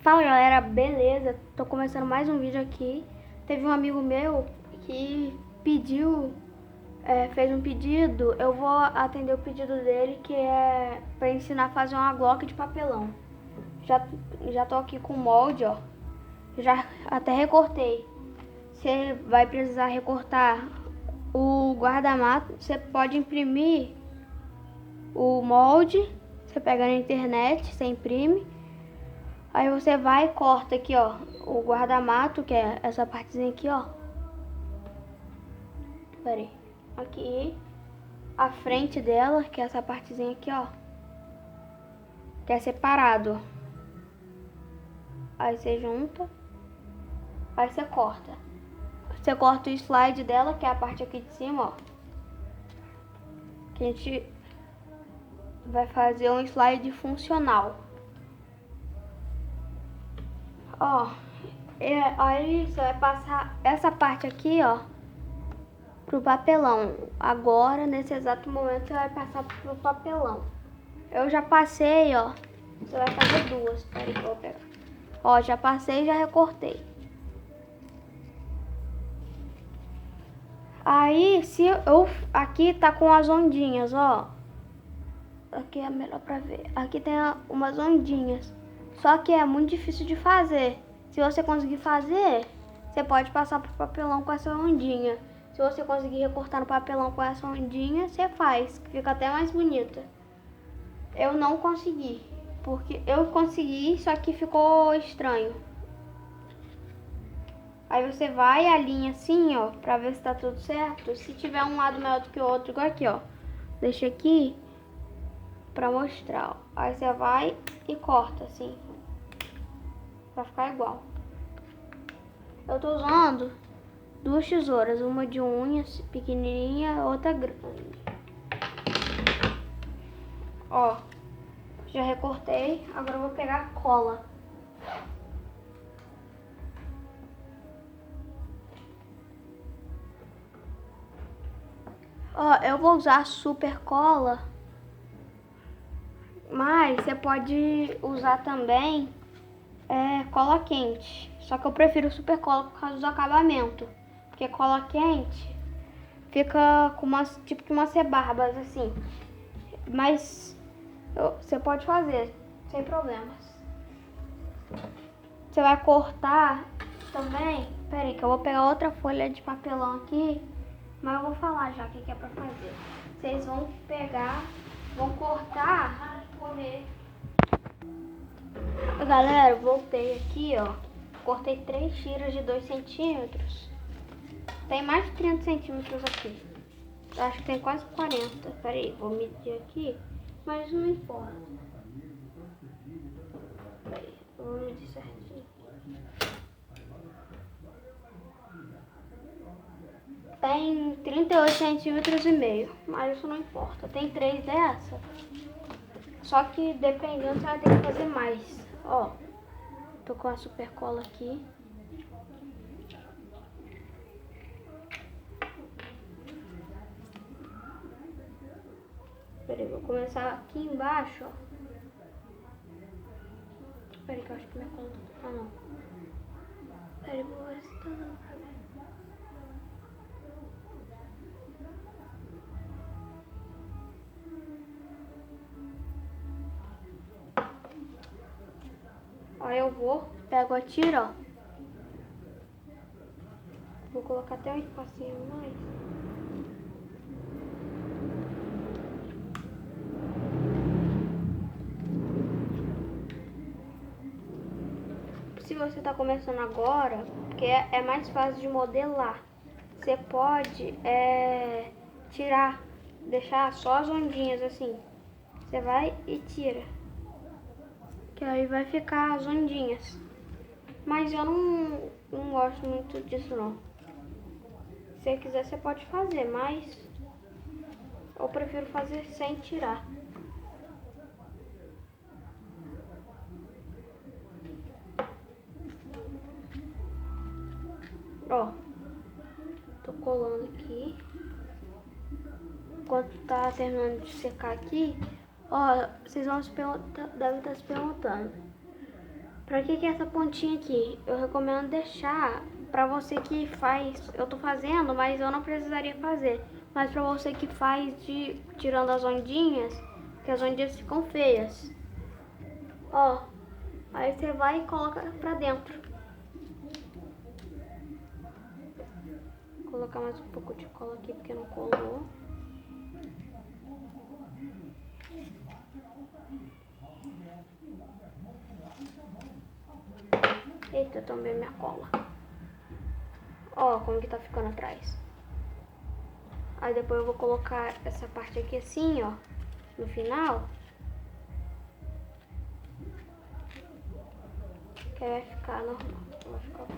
Fala galera, beleza? Tô começando mais um vídeo aqui. Teve um amigo meu que fez um pedido. Eu vou atender o pedido dele, que é pra ensinar a fazer uma Glock de papelão. Já tô aqui com o molde, ó. Já até recortei. Você vai precisar recortar o guarda-mato. Você pode imprimir o molde. Você pega na internet, você imprime. Aí você vai e corta aqui, ó, o guarda-mato, que é essa partezinha aqui, ó. Pera aí. Aqui, a frente dela, que é essa partezinha aqui, ó. Que é separado. Aí você junta. Aí você corta. Você corta o slide dela, que é a parte aqui de cima, ó. Que a gente vai fazer um slide funcional. Ó, aí você vai passar essa parte aqui, ó, pro papelão. Agora, nesse exato momento, você vai passar pro papelão. Eu já passei, ó. Você vai fazer duas. Peraí que eu vou pegar. Ó, já passei e já recortei. Aí, aqui tá com as ondinhas, ó. Aqui é melhor pra ver. Aqui tem umas ondinhas. Só que é muito difícil de fazer. Se você conseguir fazer, você pode passar pro papelão com essa ondinha. Se você conseguir recortar no papelão com essa ondinha, você faz, que fica até mais bonita. Eu não consegui, porque eu consegui, só que ficou estranho. Aí você vai e alinha assim, ó, pra ver se tá tudo certo. Se tiver um lado maior do que o outro, igual aqui, ó. Deixa aqui pra mostrar, ó. Aí você vai e corta assim, pra ficar igual. Eu tô usando duas tesouras, uma de unhas pequenininha e outra grande. Ó, já recortei, agora eu vou pegar a cola. Ó, eu vou usar super cola, mas você pode usar também cola quente. Só que eu prefiro super cola por causa do acabamento. Porque cola quente fica com tipo que umas rebarbas assim. Mas você pode fazer sem problemas. Você vai cortar também. Pera aí que eu vou pegar outra folha de papelão aqui. Mas eu vou falar já o que é pra fazer. Vocês vão pegar, vão cortar. Galera, voltei aqui, ó. Cortei 3 tiras de 2 centímetros. Tem mais de 30 centímetros aqui. Eu acho que tem quase 40. Pera aí, vou medir aqui. Mas não importa. Pera aí, eu vou medir certinho. Tem 38 centímetros e meio. Mas isso não importa. Tem 3 dessa. Só que dependendo, você vai ter que fazer mais. Ó, tô com a super cola aqui. Peraí, vou começar aqui embaixo, ó. Peraí que eu acho que minha cola tá... Ah, não. Peraí, vou ver se tá dando pra ver. Aí eu pego a tira, ó. Vou colocar até um espacinho mais. Se você tá começando agora, porque é mais fácil de modelar, você pode tirar, deixar só as ondinhas assim. Você vai e tira. Que aí vai ficar as ondinhas. Mas eu não gosto muito disso não. Se você quiser, você pode fazer, mas eu prefiro fazer sem tirar. Ó, tô colando aqui. Enquanto tá terminando de secar aqui, ó, vocês devem estar se perguntando. Pra que é essa pontinha aqui? Eu recomendo deixar pra você que faz. Eu tô fazendo, mas eu não precisaria fazer. Mas pra você que faz tirando as ondinhas, que as ondinhas ficam feias. Ó, aí você vai e coloca pra dentro. Vou colocar mais um pouco de cola aqui porque não colou. Eita, também minha cola. Ó, como que tá ficando atrás. Aí depois eu vou colocar essa parte aqui assim, ó, no final. Que aí vai ficar normal. Vai ficar bom.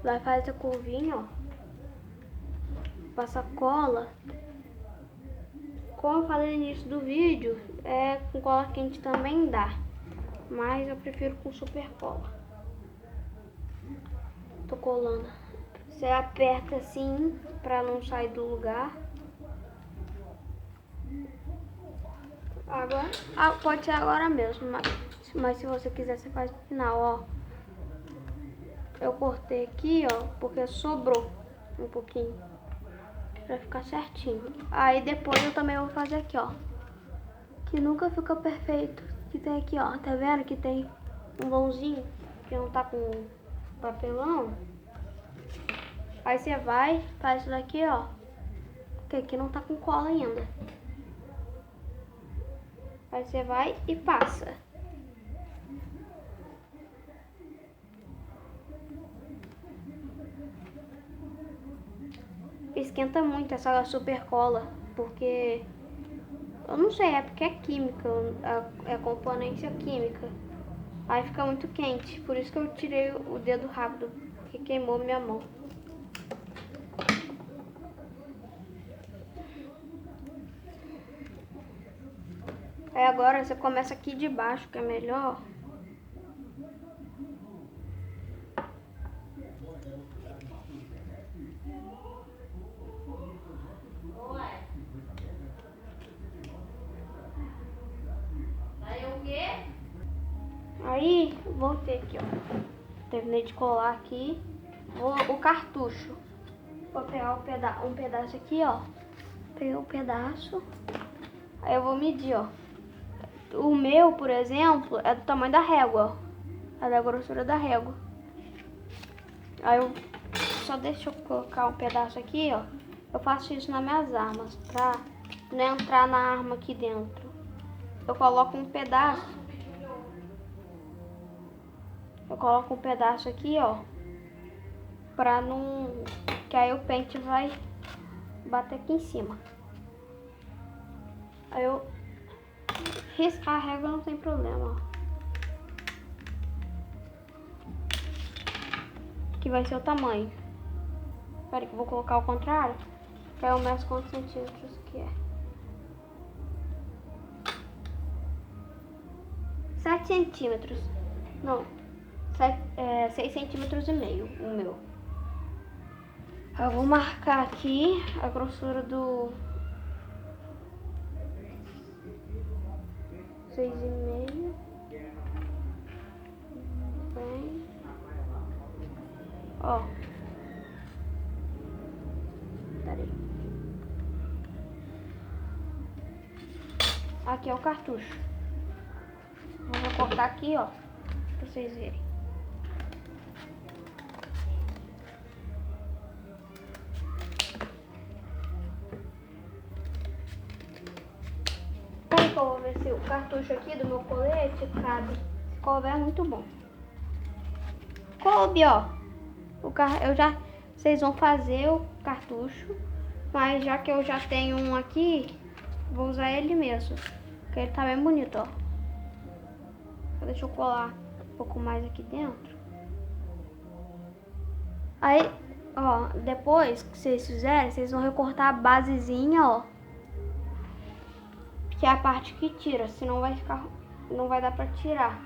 Vai fazer a curvinha, ó. Passa cola. Como eu falei no início do vídeo, com cola quente também dá. Mas eu prefiro com super cola. Tô colando. Você aperta assim pra não sair do lugar. Agora, pode ser agora mesmo, mas se você quiser você faz no final, ó. Eu cortei aqui, ó, porque sobrou um pouquinho. Pra ficar certinho. Aí depois eu também vou fazer aqui, ó. Que nunca fica perfeito. Que tem aqui, ó. Tá vendo que tem um vãozinho que não tá com papelão? Aí você vai, faz isso daqui, ó. Que aqui não tá com cola ainda. Aí você vai e passa. Esquenta muito essa super cola, porque eu não sei, é porque é química, é componência química. Aí fica muito quente, por isso que eu tirei o dedo rápido, que queimou minha mão. Aí agora você começa aqui de baixo, que é melhor. Aí, voltei aqui, ó. Terminei de colar aqui o cartucho. Vou pegar um pedaço aqui, ó. Peguei um pedaço. Aí eu vou medir, ó. O meu, por exemplo, é do tamanho da régua, ó. É da grossura da régua. Aí eu só deixo eu colocar um pedaço aqui, ó. Eu faço isso nas minhas armas, pra não entrar na arma aqui dentro. Eu coloco um pedaço. Eu coloco um pedaço aqui, ó. Pra não... Que aí o pente vai bater aqui em cima. Aí eu riscar a régua não tem problema, ó. Que vai ser o tamanho. Espera que eu vou colocar ao contrário. Que aí eu meço quantos centímetros que é. 7 centímetros. Não. 6 centímetros e meio o meu. Eu vou marcar aqui a grossura do 6,5. Bem. Ó. Peraí. Aqui é o cartucho. Eu vou cortar aqui, ó, pra vocês verem. Aí que eu vou ver se o cartucho aqui do meu colete cabe. Se couber é muito bom. Coube, ó. Vocês vão fazer o cartucho, mas já que eu já tenho um aqui, vou usar ele mesmo, porque ele tá bem bonito, ó. Deixa eu colar um pouco mais aqui dentro. Aí, ó, depois que vocês fizerem, vocês vão recortar a basezinha, ó. Que é a parte que tira, senão não vai dar pra tirar.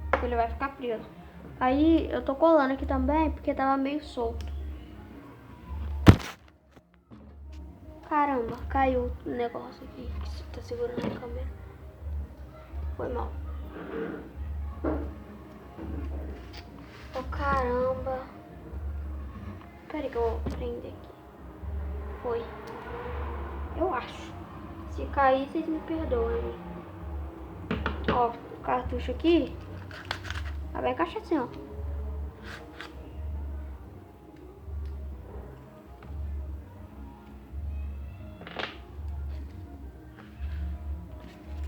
Porque ele vai ficar preso. Aí eu tô colando aqui também, porque tava meio solto. Caramba, caiu o negócio aqui que você tá segurando a câmera. Foi mal. Oh, caramba. Peraí que eu vou prender aqui. Foi. Eu acho. Se cair, vocês me perdoem. Ó, o cartucho aqui. Tá bem encaixado assim, ó.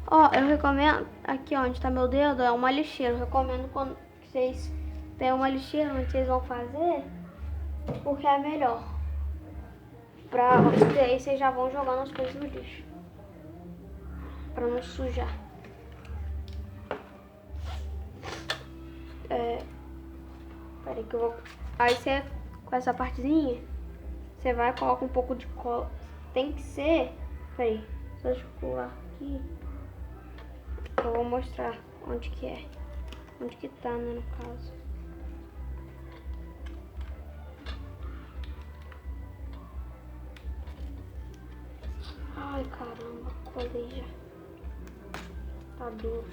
Ó, eu recomendo, aqui ó, onde tá meu dedo, é uma lixeira. Eu recomendo quando vocês têm uma lixeira onde vocês vão fazer, porque é melhor. Pra vocês, vocês já vão jogando as coisas no lixo. Pra não sujar. Peraí que eu vou... Aí você, com essa partezinha, você vai e coloca um pouco de cola. Tem que ser... Peraí, só deixa eu pular aqui. Eu vou mostrar onde que é. Onde que tá, né, no caso. Ai, caramba, colei já. Tá duro.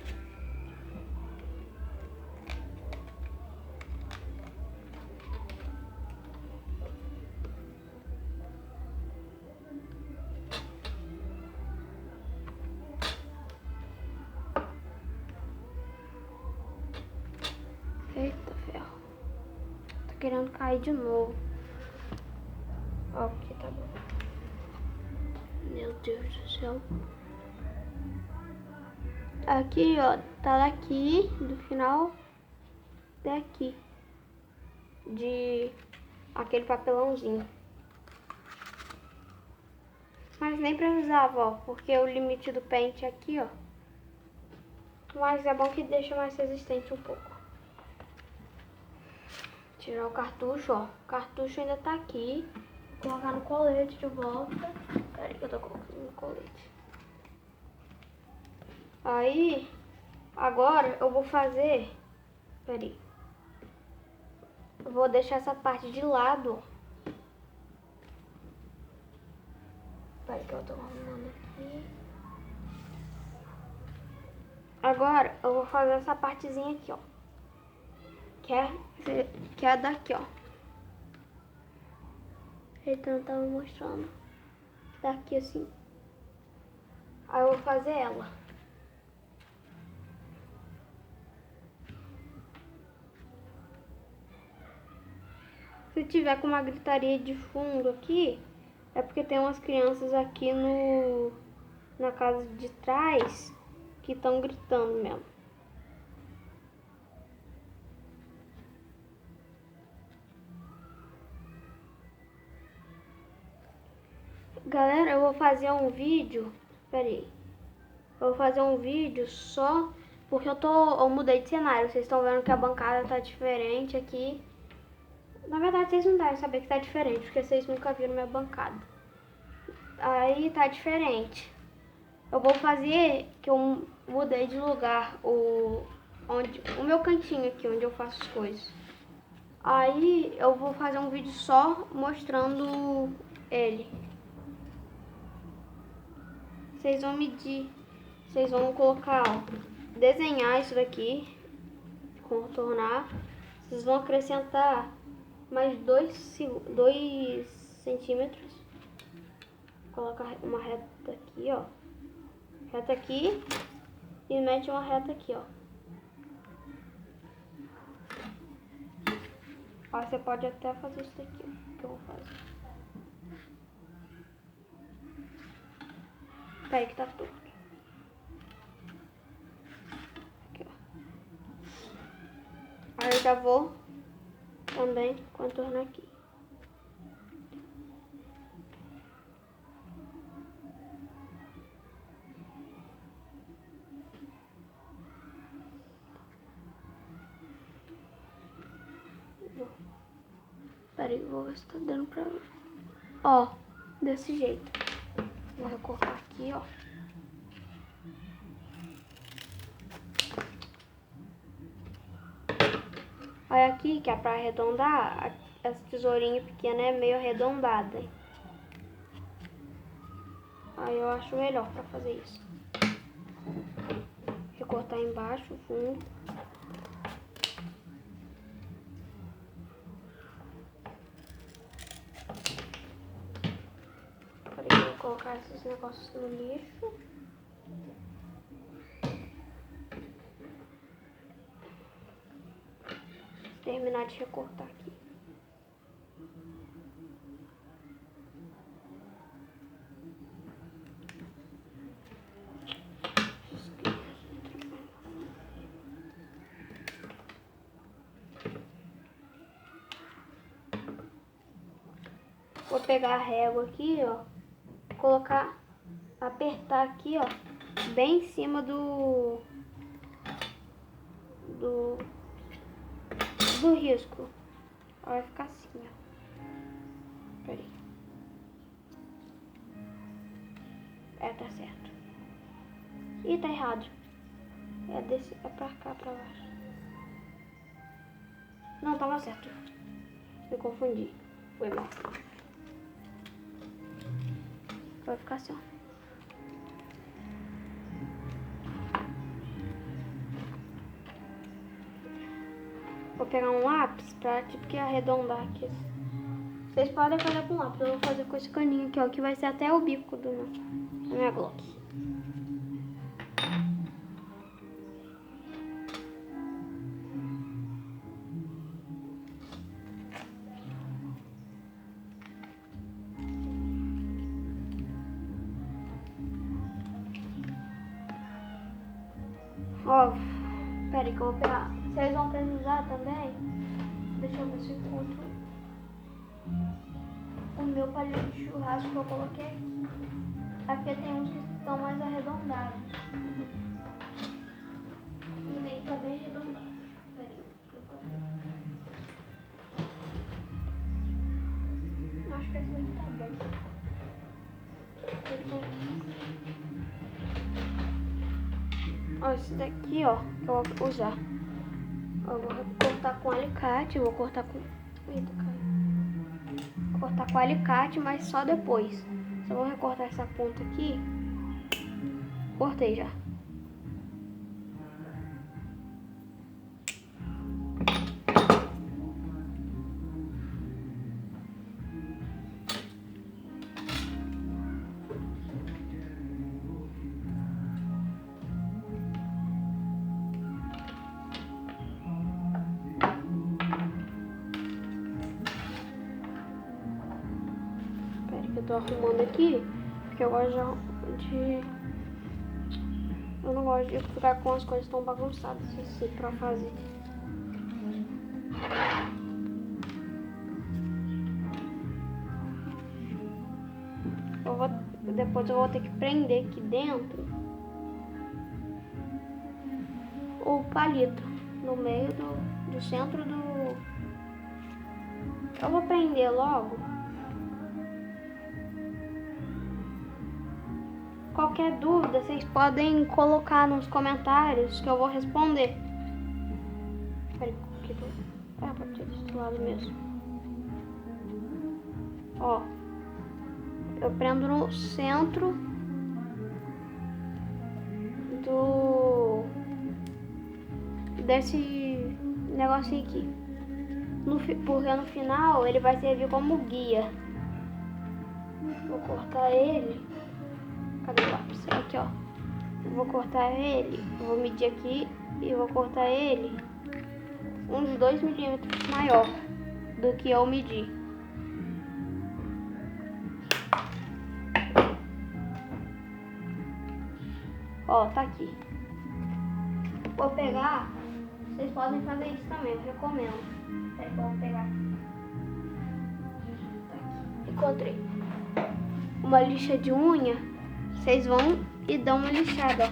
Eita, ferro. Tá querendo cair de novo. Ó, aqui tá bom. Meu Deus do céu. Aqui, ó, tá daqui, do final até aqui. De aquele papelãozinho. Mas nem precisava, ó, porque o limite do pente é aqui, ó. Mas é bom que deixa mais resistente um pouco. Tirar o cartucho, ó. O cartucho ainda tá aqui. Vou colocar no colete de volta. Peraí que eu tô colocando no colete. Aí, agora eu vou fazer... Peraí. Eu vou deixar essa parte de lado. Peraí que eu tô arrumando aqui. Agora eu vou fazer essa partezinha aqui, ó. Que é daqui, ó. Eita, não tava mostrando. Daqui assim. Aí eu vou fazer ela. Se tiver com uma gritaria de fundo aqui, é porque tem umas crianças aqui na casa de trás que estão gritando mesmo. Galera, eu vou fazer um vídeo. Peraí. Eu vou fazer um vídeo só porque eu mudei de cenário. Vocês estão vendo que a bancada tá diferente aqui. Na verdade, vocês não devem saber que tá diferente, porque vocês nunca viram minha bancada. Aí tá diferente. Eu vou fazer que eu mudei de lugar o meu cantinho aqui, onde eu faço as coisas. Aí eu vou fazer um vídeo só mostrando ele. Vocês vão medir, vocês vão colocar, ó, desenhar isso daqui, contornar. Vocês vão acrescentar mais 2 centímetros. Colocar uma reta aqui, ó. Reta aqui e mete uma reta aqui, ó. Ó, você pode até fazer isso daqui, ó, que eu vou fazer. Peraí que tá torto. Aqui, ó. Aí eu já vou também contornar aqui. Peraí, vou ver se tá dando pra ver. Ó, desse jeito. Vou recortar aqui, ó. Olha aqui que é pra arredondar. Essa tesourinha pequena é meio arredondada. Aí eu acho melhor pra fazer isso. Recortar embaixo, o fundo. Agora eu vou colocar esses negócios no lixo. Terminar de recortar aqui. Vou pegar a régua aqui, ó, colocar, apertar aqui, ó, bem em cima do risco. Vai ficar assim, ó. Peraí. Tá certo. Ih, tá errado. É pra cá, pra baixo. Não, tava certo. Me confundi. Foi mal. Vai ficar assim, ó. Vou pegar um lápis pra, tipo, que arredondar aqui. Vocês podem fazer com lápis. Eu vou fazer com esse caninho aqui, ó, que vai ser até o bico da minha Glock. Ó, pera aí que eu vou pegar. Vocês vão precisar também. Deixa eu ver se eu encontro o meu palito de churrasco que eu coloquei aqui. Aqui tem uns que estão mais arredondados. O meio tá bem arredondado. Pera aí. Acho que esse daqui tá bom. Ó, esse daqui, ó, que eu vou usar. Eu vou cortar com alicate, eu vou cortar com... Eita, cara. Vou cortar com alicate, mas só depois. Só vou recortar essa ponta aqui. Cortei já. Eu tô arrumando aqui, porque eu gosto de... Eu não gosto de ficar com as coisas tão bagunçadas assim pra fazer. Depois eu vou ter que prender aqui dentro o palito, no meio do centro do... Eu vou prender logo. Qualquer dúvida, vocês podem colocar nos comentários que eu vou responder. Peraí, aqui a partir desse lado mesmo. Ó, eu prendo no centro desse negocinho aqui. Porque no final ele vai servir como guia. Vou cortar ele. Cadê o lápis? Aqui, ó. Vou cortar ele. Vou medir aqui e vou cortar ele uns 2 milímetros maior do que eu medi. Ó, tá aqui. Vou pegar. Vocês podem fazer isso também, eu recomendo. Peraí, vou pegar aqui. Encontrei uma lixa de unha. Vocês vão e dão uma lixada,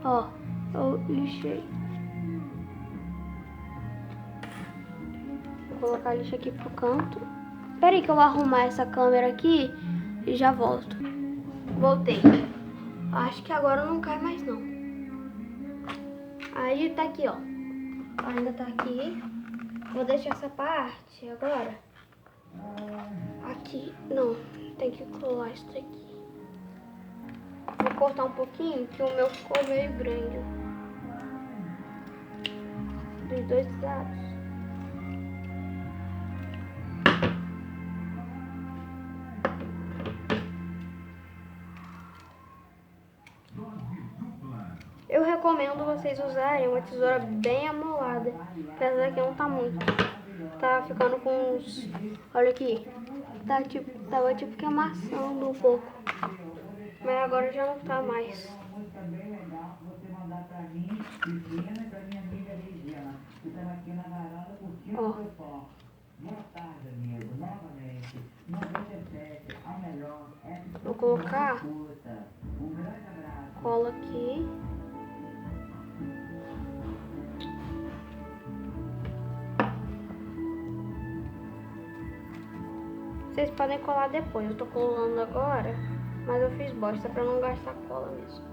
ó. Ó, eu lixei. Vou colocar a lixa aqui pro canto. Espera aí que eu vou arrumar essa câmera aqui e já volto. Voltei. Acho que agora não cai mais não. Aí tá aqui, ó. Ainda tá aqui. Vou deixar essa parte agora. Aqui, não, tem que colar isso daqui. Vou cortar um pouquinho, que o meu ficou meio grande. Dos dois lados. Eu recomendo vocês usarem uma tesoura bem amolada. Essa daqui não tá muito. Tá ficando com uns... Olha aqui. Tava tipo que amassando um pouco. Mas agora já não tá mais. Ó. Vou colocar cola aqui. Vocês podem colar depois. Eu tô colando agora, mas eu fiz bosta pra não gastar cola mesmo.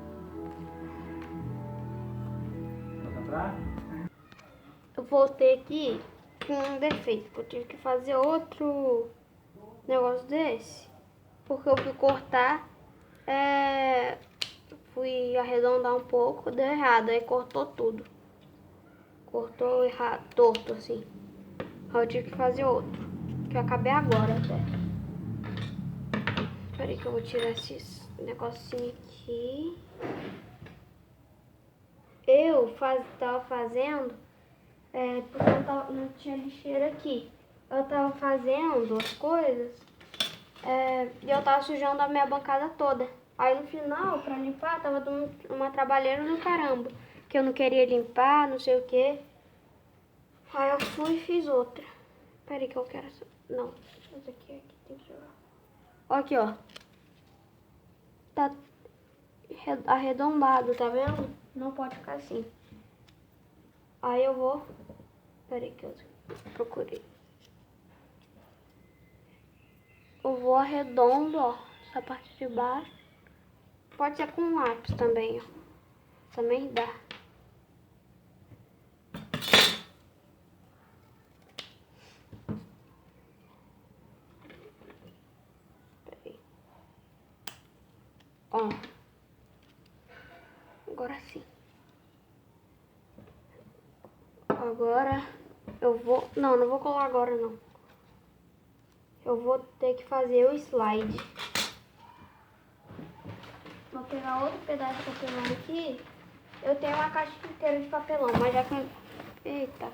Eu voltei aqui com um defeito, porque eu tive que fazer outro negócio desse. Porque eu fui cortar, fui arredondar um pouco, deu errado, aí cortou tudo. Cortou errado, torto assim. Aí eu tive que fazer outro, que eu acabei agora até. Espera aí que eu vou tirar esse negocinho aqui. Eu tava fazendo, porque eu não tinha lixeira aqui. Eu tava fazendo as coisas e eu tava sujando a minha bancada toda. Aí no final, pra limpar, tava dando uma trabalheira do caramba. Que eu não queria limpar, não sei o que. Aí eu fui e fiz outra. Peraí que eu quero essa... Não, essa aqui tem que jogar. Ó aqui, ó. Tá arredondado, tá vendo? Não pode ficar assim. Aí eu vou... Peraí que eu procurei. Eu vou arredondo, ó. Essa parte de baixo. Pode ser com lápis também, ó. Também dá. Peraí. Ó. Agora sim. Agora eu vou... Não vou colar agora, não. Eu vou ter que fazer o slide. Vou pegar outro pedaço de papelão aqui. Eu tenho uma caixa inteira de papelão, mas já que... Eita.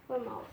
Foi mal.